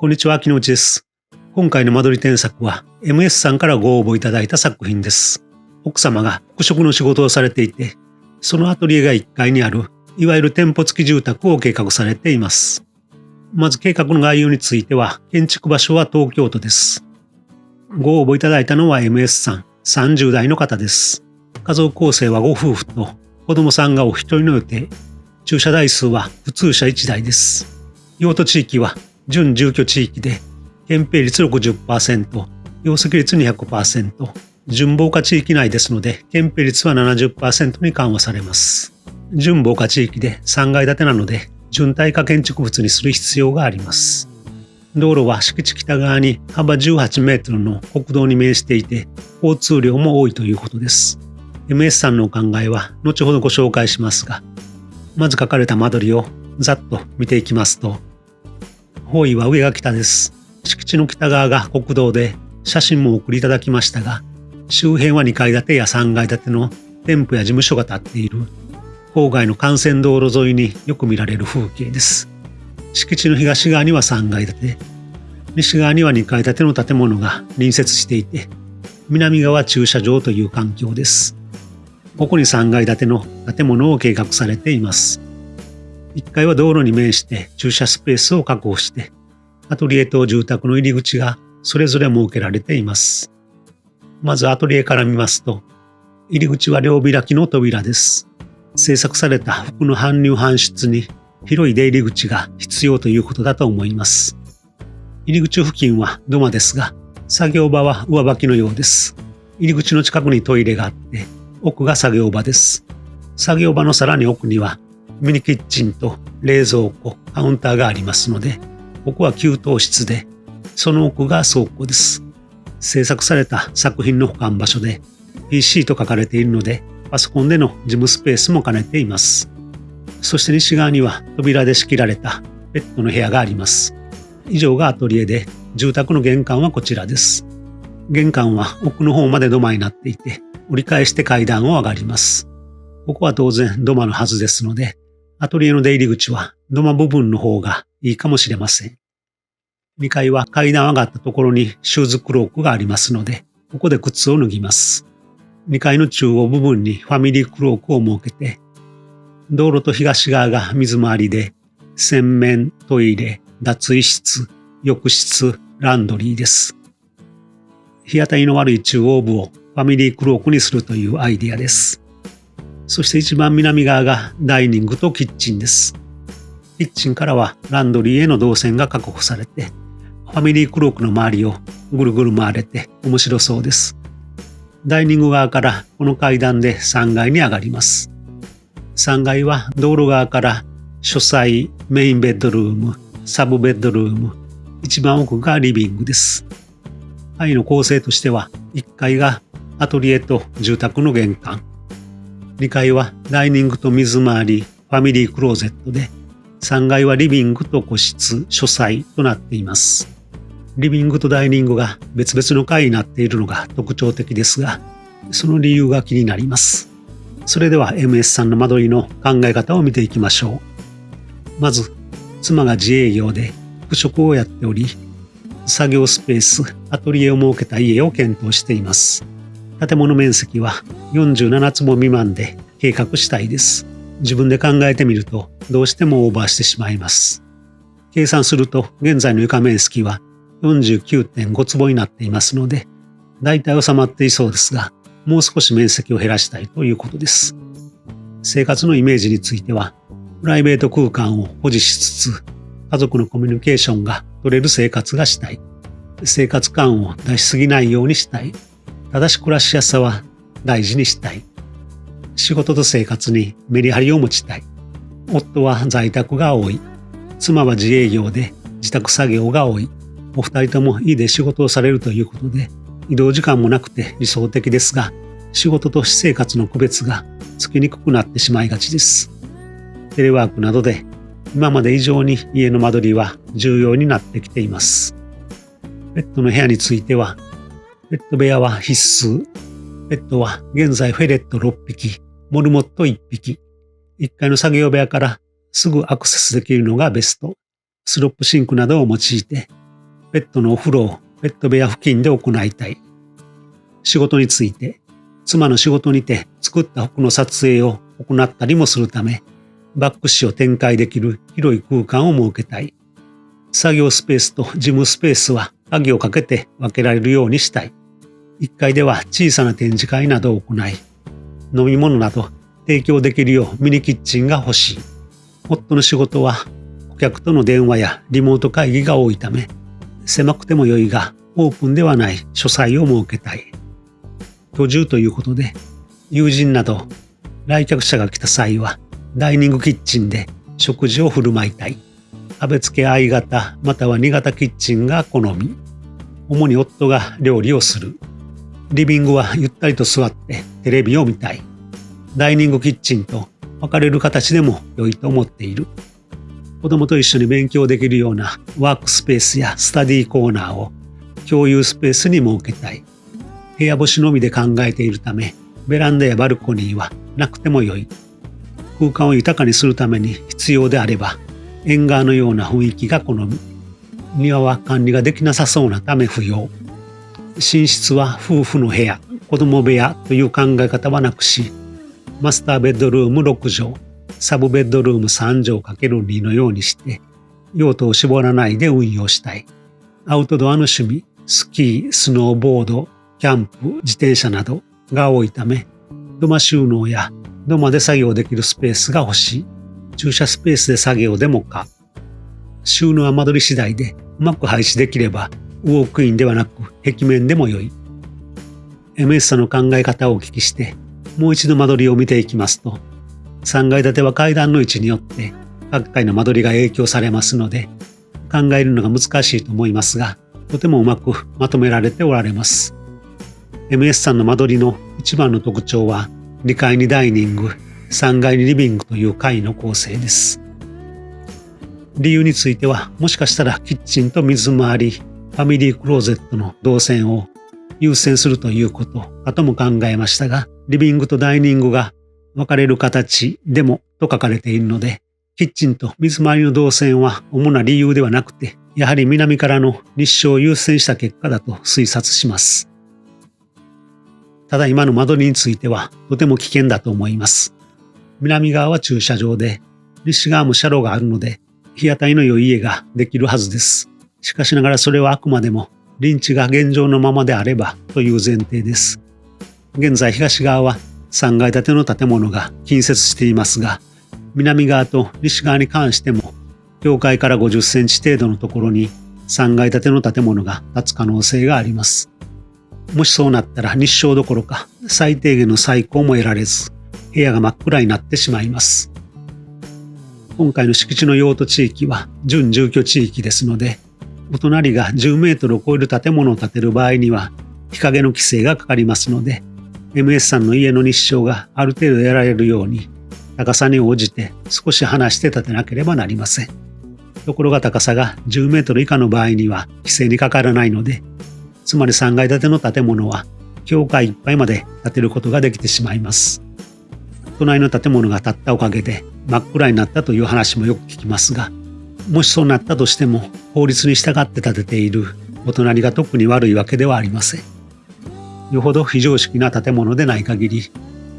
こんにちは、木之内です。今回の間取り添削は MS さんからご応募いただいた作品です。奥様が服飾の仕事をされていて、そのアトリエが1階にある、いわゆる店舗付き住宅を計画されています。まず計画の概要については、建築場所は東京都です。ご応募いただいたのは MS さん、30代の方です。家族構成はご夫婦と子供さんがお一人の予定。駐車台数は普通車1台です。用途地域は準住居地域で、建蔽率 60%、容積率 200%、準防火地域内ですので、建蔽率は 70% に緩和されます。準防火地域で3階建てなので、準耐火建築物にする必要があります。道路は敷地北側に幅18メートルの国道に面していて、交通量も多いということです。MS さんのお考えは後ほどご紹介しますが、まず書かれた間取りをざっと見ていきますと、方位は上が北です。敷地の北側が国道で、写真もお送りいただきましたが、周辺は2階建てや3階建ての店舗や事務所が建っている、郊外の幹線道路沿いによく見られる風景です。敷地の東側には3階建て、西側には2階建ての建物が隣接していて、南側は駐車場という環境です。ここに3階建ての建物を計画されています。1階は道路に面して駐車スペースを確保して、アトリエと住宅の入り口がそれぞれ設けられています。まずアトリエから見ますと、入り口は両開きの扉です。製作された服の搬入搬出に広い出入り口が必要ということだと思います。入り口付近は土間ですが、作業場は上履きのようです。入り口の近くにトイレがあって、奥が作業場です。作業場のさらに奥にはミニキッチンと冷蔵庫、カウンターがありますので、ここは給湯室で、その奥が倉庫です。制作された作品の保管場所で、PC と書かれているので、パソコンでの事務スペースも兼ねています。そして西側には扉で仕切られたベッドの部屋があります。以上がアトリエで、住宅の玄関はこちらです。玄関は奥の方まで土間になっていて、折り返して階段を上がります。ここは当然土間のはずですので、アトリエの出入り口は土間部分の方がいいかもしれません。2階は階段上がったところにシューズクロークがありますので、ここで靴を脱ぎます。2階の中央部分にファミリークロークを設けて、道路と東側が水回りで、洗面、トイレ、脱衣室、浴室、ランドリーです。日当たりの悪い中央部をファミリークロークにするというアイデアです。そして一番南側がダイニングとキッチンです。キッチンからはランドリーへの動線が確保されて、ファミリークロークの周りをぐるぐる回れて面白そうです。ダイニング側からこの階段で3階に上がります。3階は道路側から書斎、メインベッドルーム、サブベッドルーム、一番奥がリビングです。階の構成としては1階がアトリエと住宅の玄関、2階はダイニングと水回り、ファミリークローゼットで、3階はリビングと個室、書斎となっています。リビングとダイニングが別々の階になっているのが特徴的ですが、その理由が気になります。それでは MS さんの間取りの考え方を見ていきましょう。まず、妻が自営業で服飾をやっており、作業スペース、アトリエを設けた家を検討しています。建物面積は47坪未満で計画したいです。自分で考えてみるとどうしてもオーバーしてしまいます。計算すると現在の床面積は 49.5 坪になっていますので、だいたい収まっていそうですが、もう少し面積を減らしたいということです。生活のイメージについては、プライベート空間を保持しつつ、家族のコミュニケーションが取れる生活がしたい。生活感を出しすぎないようにしたい。ただし暮らしやすさは大事にしたい。仕事と生活にメリハリを持ちたい。夫は在宅が多い。妻は自営業で自宅作業が多い。お二人とも家で仕事をされるということで、移動時間もなくて理想的ですが、仕事と私生活の区別がつきにくくなってしまいがちです。テレワークなどで今まで以上に家の間取りは重要になってきています。ベッドの部屋については、ペット部屋は必須。ペットは現在フェレット6匹、モルモット1匹。1階の作業部屋からすぐアクセスできるのがベスト。スロップシンクなどを用いてペットのお風呂をペット部屋付近で行いたい。仕事について、妻の仕事にて作った服の撮影を行ったりもするため、バック視を展開できる広い空間を設けたい。作業スペースと事務スペースは鍵をかけて分けられるようにしたい。1階では小さな展示会などを行い、飲み物など提供できるようミニキッチンが欲しい。夫の仕事は顧客との電話やリモート会議が多いため、狭くても良いがオープンではない書斎を設けたい。居住ということで、友人など来客者が来た際はダイニングキッチンで食事を振る舞いたい。壁付け相型または2型キッチンが好み。主に夫が料理をする。リビングはゆったりと座ってテレビを見たい。ダイニングキッチンと分かれる形でも良いと思っている。子供と一緒に勉強できるようなワークスペースやスタディコーナーを共有スペースに設けたい。部屋干しのみで考えているため、ベランダやバルコニーはなくても良い。空間を豊かにするために必要であれば、縁側のような雰囲気が好み。庭は管理ができなさそうなため不要。寝室は夫婦の部屋、子供部屋という考え方はなくし、マスターベッドルーム6畳、サブベッドルーム3畳 ×2 のようにして、用途を絞らないで運用したい。アウトドアの趣味、スキー、スノーボード、キャンプ、自転車などが多いため、土間収納や土間で作業できるスペースが欲しい。駐車スペースで作業でもか。収納は間取り次第でうまく配置できれば、ウォークインではなく壁面でも良い。MS さんの考え方をお聞きして、もう一度間取りを見ていきますと、3階建ては階段の位置によって各階の間取りが影響されますので、考えるのが難しいと思いますが、とてもうまくまとめられておられます。MS さんの間取りの一番の特徴は、2階にダイニング、3階にリビングという階の構成です。理由については、もしかしたらキッチンと水回り、ファミリークローゼットの動線を優先するということかとも考えましたが、リビングとダイニングが分かれる形でもと書かれているので、キッチンと水回りの動線は主な理由ではなくて、やはり南からの日照を優先した結果だと推察します。ただ今の間取りについてはとても危険だと思います。南側は駐車場で、西側も車路があるので、日当たりの良い家ができるはずです。しかしながらそれはあくまでも臨地が現状のままであればという前提です。現在東側は3階建ての建物が近接していますが、南側と西側に関しても境界から50センチ程度のところに3階建ての建物が建つ可能性があります。もしそうなったら日照どころか最低限の採光も得られず、部屋が真っ暗になってしまいます。今回の敷地の用途地域は準住居地域ですので、お隣が10メートルを超える建物を建てる場合には日陰の規制がかかりますので、MS さんの家の日照がある程度得られるように、高さに応じて少し離して建てなければなりません。ところが高さが10メートル以下の場合には規制にかからないので、つまり3階建ての建物は境界いっぱいまで建てることができてしまいます。隣の建物が建ったおかげで真っ暗になったという話もよく聞きますが、もしそうなったとしても法律に従って建てているお隣が特に悪いわけではありません。よほど非常識な建物でない限り、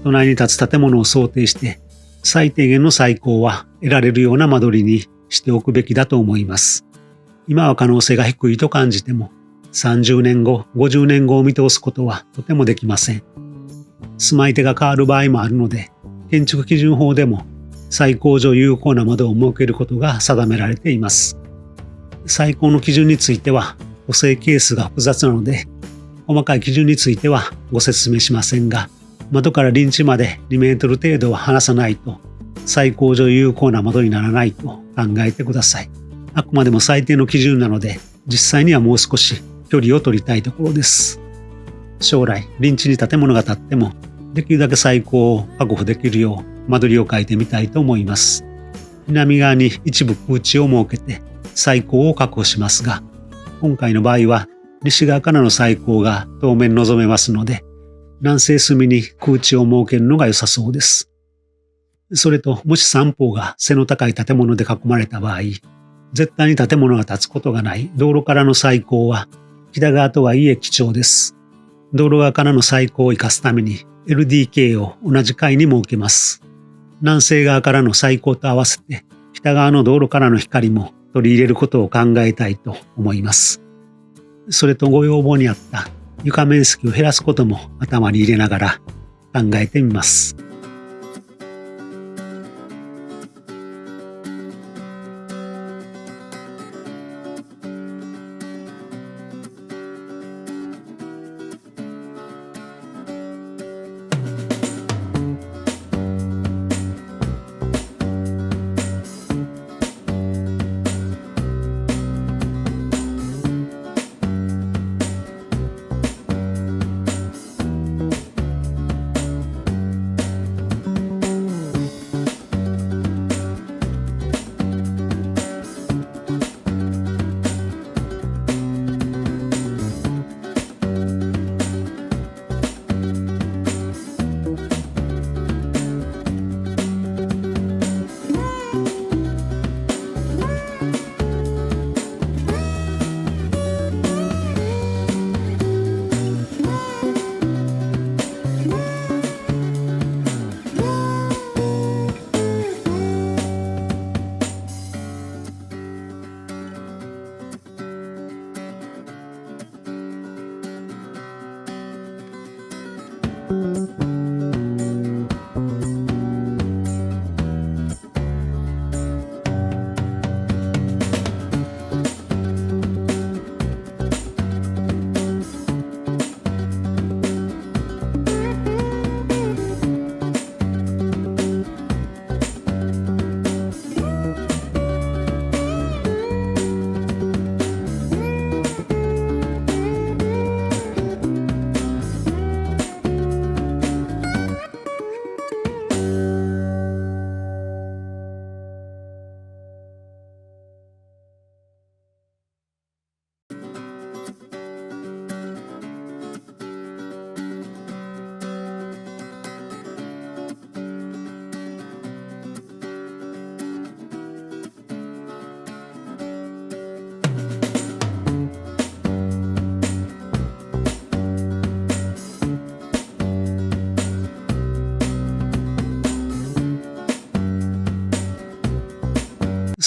隣に建つ建物を想定して最低限の採光は得られるような間取りにしておくべきだと思います。今は可能性が低いと感じても、30年後、50年後を見通すことはとてもできません。住まい手が変わる場合もあるので、建築基準法でも採光上有効な窓を設けることが定められています。採光の基準については補正ケースが複雑なので、細かい基準についてはご説明しませんが、窓から臨地まで2メートル程度は離さないと採光上有効な窓にならないと考えてください。あくまでも最低の基準なので、実際にはもう少し距離を取りたいところです。将来、臨地に建物が建っても、できるだけ採光を確保できるよう間取りを変えてみたいと思います。南側に一部空地を設けて採光を確保しますが、今回の場合は西側からの採光が当面望めますので、南西隅に空地を設けるのが良さそうです。それと、もし三方が背の高い建物で囲まれた場合、絶対に建物が建つことがない道路からの採光は北側とはいえ貴重です。道路側からの採光を生かすために LDK を同じ階に設けます。南西側からの採光と合わせて北側の道路からの光も取り入れることを考えたいと思います。それとご要望にあった床面積を減らすことも頭に入れながら考えてみます。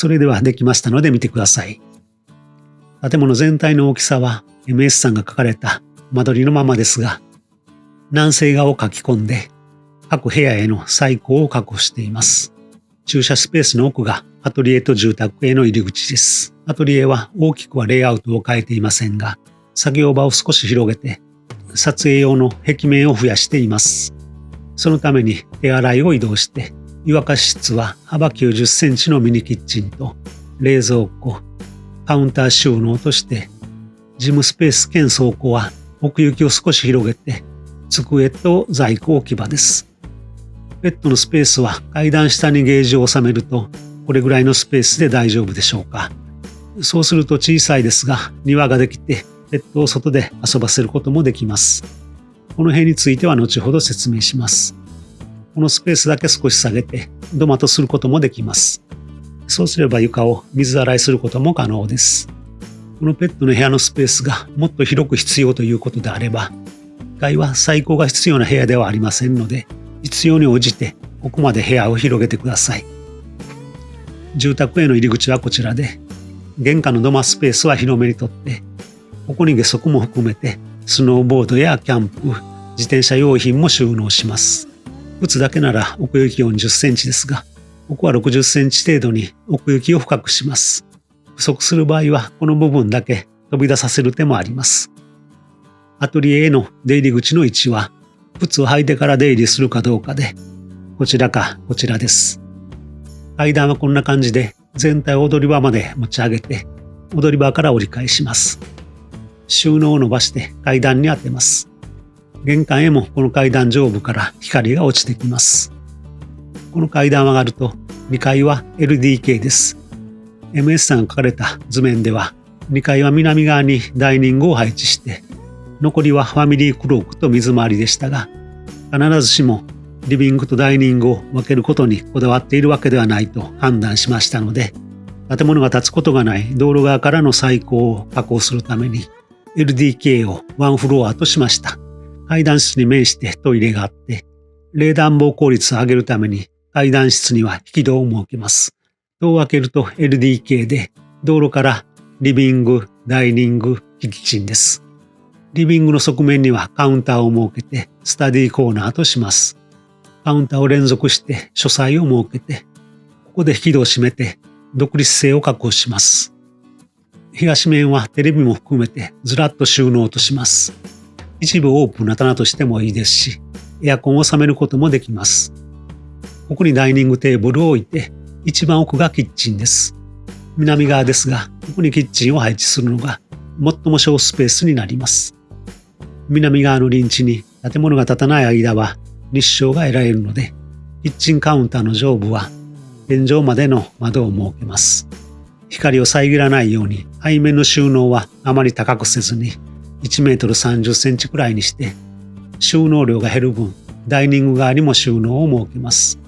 それではできましたので見てください。建物全体の大きさは MS さんが書かれた間取りのままですが、南西側を書き込んで各部屋への採光を確保しています。駐車スペースの奥がアトリエと住宅への入り口です。アトリエは大きくはレイアウトを変えていませんが、作業場を少し広げて撮影用の壁面を増やしています。そのために手洗いを移動して湯沸かし室は幅90センチのミニキッチンと冷蔵庫、カウンター収納として事務スペース兼倉庫は奥行きを少し広げて机と在庫置き場です。ベッドのスペースは階段下にゲージを収めるとこれぐらいのスペースで大丈夫でしょうか。そうすると小さいですが庭ができてペットを外で遊ばせることもできます。この辺については後ほど説明します。このスペースだけ少し下げて土間とすることもできます。そうすれば床を水洗いすることも可能です。このペットの部屋のスペースがもっと広く必要ということであれば、1階は採光が必要な部屋ではありませんので、必要に応じてここまで部屋を広げてください。住宅への入り口はこちらで、玄関の土間スペースは広めにとって、ここに下足も含めてスノーボードやキャンプ、自転車用品も収納します。靴だけなら奥行き40センチですが、ここは60センチ程度に奥行きを深くします。不足する場合はこの部分だけ飛び出させる手もあります。アトリエへの出入り口の位置は、靴を履いてから出入りするかどうかで、こちらかこちらです。階段はこんな感じで全体を踊り場まで持ち上げて、踊り場から折り返します。収納を伸ばして階段に当てます。玄関へもこの階段上部から光が落ちてきます。この階段を上がると2階は LDK です。MS さんが書かれた図面では2階は南側にダイニングを配置して、残りはファミリークロークと水回りでしたが、必ずしもリビングとダイニングを分けることにこだわっているわけではないと判断しましたので、建物が建つことがない道路側からの採光を確保するために LDK をワンフロアとしました。階段室に面してトイレがあって、冷暖房効率を上げるために階段室には引き戸を設けます。戸を開けると LDK で、道路からリビング、ダイニング、キッチンです。リビングの側面にはカウンターを設けてスタディコーナーとします。カウンターを連続して書斎を設けて、ここで引き戸を閉めて独立性を確保します。東面はテレビも含めてずらっと収納とします。一部オープンな棚としてもいいですし、エアコンを収めることもできます。ここにダイニングテーブルを置いて、一番奥がキッチンです。南側ですが、ここにキッチンを配置するのが最も小スペースになります。南側の臨地に建物が建たない間は日照が得られるので、キッチンカウンターの上部は天井までの窓を設けます。光を遮らないように背面の収納はあまり高くせずに1メートル30センチくらいにして、収納量が減る分、ダイニング側にも収納を設けます。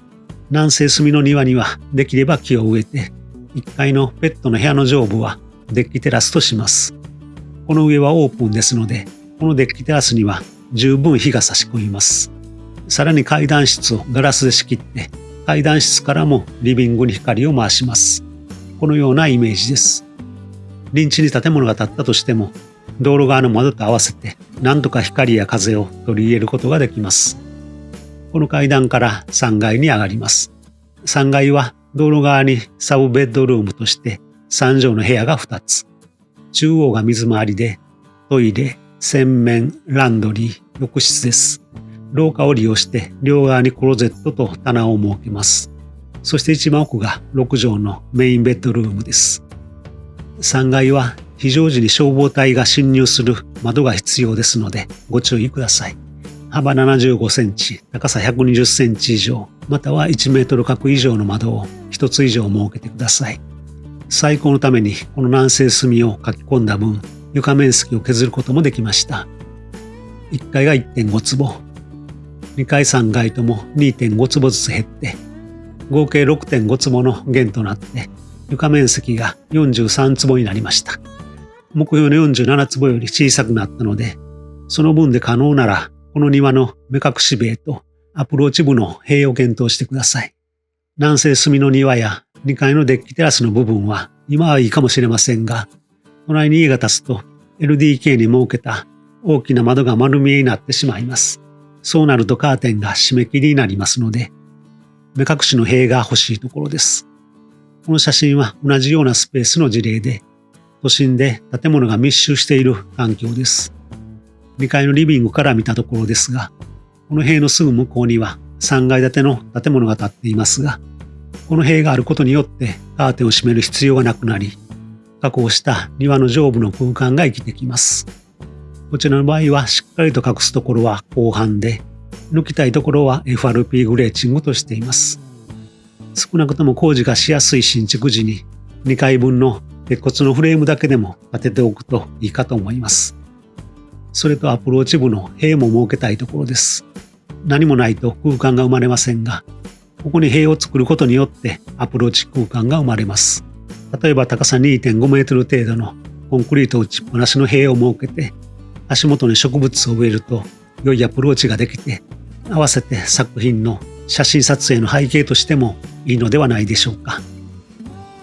南西隅の庭にはできれば木を植えて、1階のペットの部屋の上部はデッキテラスとします。この上はオープンですので、このデッキテラスには十分日が差し込みます。さらに階段室をガラスで仕切って、階段室からもリビングに光を回します。このようなイメージです。臨地に建物が建ったとしても、道路側の窓と合わせて何とか光や風を取り入れることができます。この階段から3階に上がります。3階は道路側にサブベッドルームとして3畳の部屋が2つ。中央が水回りで、トイレ、洗面、ランドリー、浴室です。廊下を利用して両側にクローゼットと棚を設けます。そして一番奥が6畳のメインベッドルームです。3階は非常時に消防隊が侵入する窓が必要ですのでご注意ください。幅75センチ、高さ120センチ以上、または1メートル角以上の窓を1つ以上設けてください。採光のためにこの南西隅を書き込んだ分、床面積を削ることもできました。1階が 1.5 坪、2階3階とも 2.5 坪ずつ減って、合計 6.5 坪の減となって、床面積が43坪になりました。目標の47坪より小さくなったので、その分で可能なら、この庭の目隠し塀とアプローチ部の塀を検討してください。南西隅の庭や2階のデッキテラスの部分は今はいいかもしれませんが、隣に家が建つと LDK に設けた大きな窓が丸見えになってしまいます。そうなるとカーテンが締め切りになりますので、目隠しの塀が欲しいところです。この写真は同じようなスペースの事例で、都心で建物が密集している環境です。2階のリビングから見たところですが、この塀のすぐ向こうには3階建ての建物が建っていますが、この塀があることによってカーテンを閉める必要がなくなり、確保した庭の上部の空間が生きてきます。こちらの場合はしっかりと隠すところは後半で、抜きたいところは FRP グレーチングとしています。少なくとも工事がしやすい新築時に2階分の鉄骨のフレームだけでも立てておくといいかと思います。それとアプローチ部の塀も設けたいところです。何もないと空間が生まれませんが、ここに塀を作ることによってアプローチ空間が生まれます。例えば高さ 2.5 メートル程度のコンクリート打ちっぱなしの塀を設けて、足元に植物を植えると良いアプローチができて、合わせて作品の写真撮影の背景としてもいいのではないでしょうか。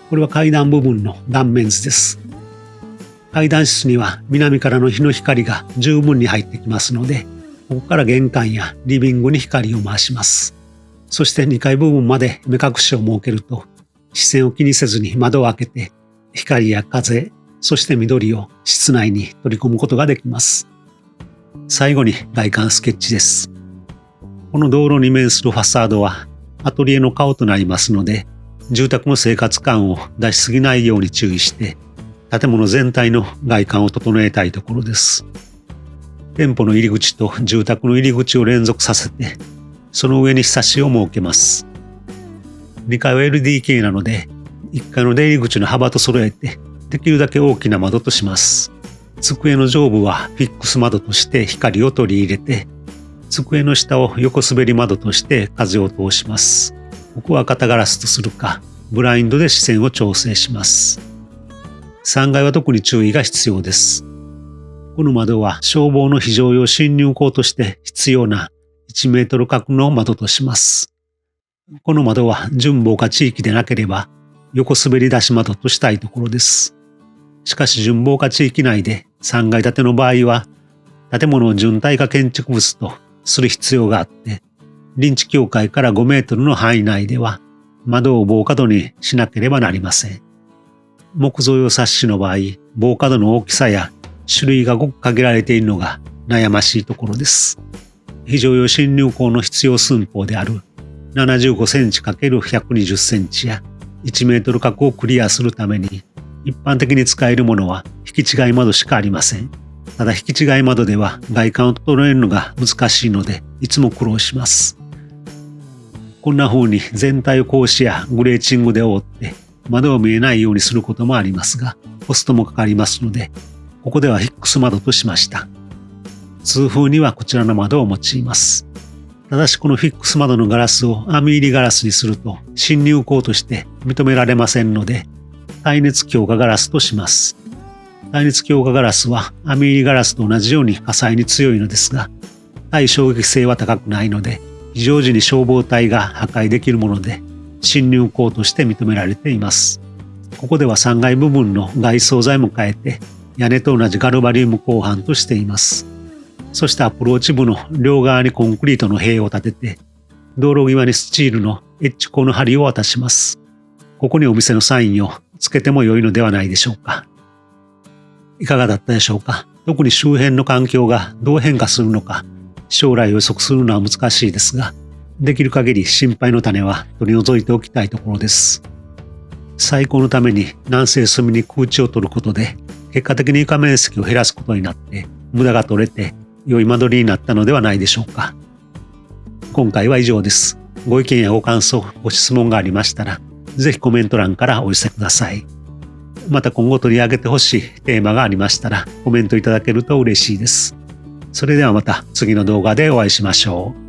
これは階段部分の断面図です。階段室には南からの日の光が十分に入ってきますので、ここから玄関やリビングに光を回します。そして2階部分まで目隠しを設けると、視線を気にせずに窓を開けて、光や風、そして緑を室内に取り込むことができます。最後に外観スケッチです。この道路に面するファサードはアトリエの顔となりますので、住宅の生活感を出しすぎないように注意して、建物全体の外観を整えたいところです。店舗の入り口と住宅の入り口を連続させて、その上にひさしを設けます。2階は LDK なので、1階の出入り口の幅と揃えて、できるだけ大きな窓とします。机の上部はフィックス窓として光を取り入れて、机の下を横滑り窓として風を通します。ここは肩ガラスとするか、ブラインドで視線を調整します。3階は特に注意が必要です。この窓は消防の非常用侵入口として必要な1メートル角の窓とします。この窓は準防火地域でなければ横滑り出し窓としたいところです。しかし準防火地域内で3階建ての場合は建物を準耐火建築物とする必要があって、臨地境界から5メートルの範囲内では窓を防火戸にしなければなりません。木造用サッシの場合、防火戸の大きさや種類がごく限られているのが悩ましいところです。非常用侵入口の必要寸法である75センチ ×120 センチや1メートル角をクリアするために、一般的に使えるものは引き違い窓しかありません。ただ引き違い窓では外観を整えるのが難しいので、いつも苦労します。こんな風に全体を格子やグレーチングで覆って窓を見えないようにすることもありますが、コストもかかりますので、ここではフィックス窓としました。通風にはこちらの窓を用います。ただしこのフィックス窓のガラスを網入りガラスにすると侵入口として認められませんので、耐熱強化ガラスとします。耐熱強化ガラスは網入りガラスと同じように火災に強いのですが、耐衝撃性は高くないので、非常時に消防隊が破壊できるもので、侵入口として認められています。ここでは3階部分の外装材も変えて、屋根と同じガルバリウム鋼板としています。そしてアプローチ部の両側にコンクリートの塀を立てて、道路際にスチールのエッジ鋼の梁を渡します。ここにお店のサインをつけても良いのではないでしょうか。いかがだったでしょうか。特に周辺の環境がどう変化するのか、将来を予測するのは難しいですが、できる限り心配の種は取り除いておきたいところです。採光のために南西隅に空地を取ることで、結果的に床面積を減らすことになって、無駄が取れて良い間取りになったのではないでしょうか。今回は以上です。ご意見やご感想、ご質問がありましたら、ぜひコメント欄からお寄せください。また今後取り上げてほしいテーマがありましたら、コメントいただけると嬉しいです。それではまた次の動画でお会いしましょう。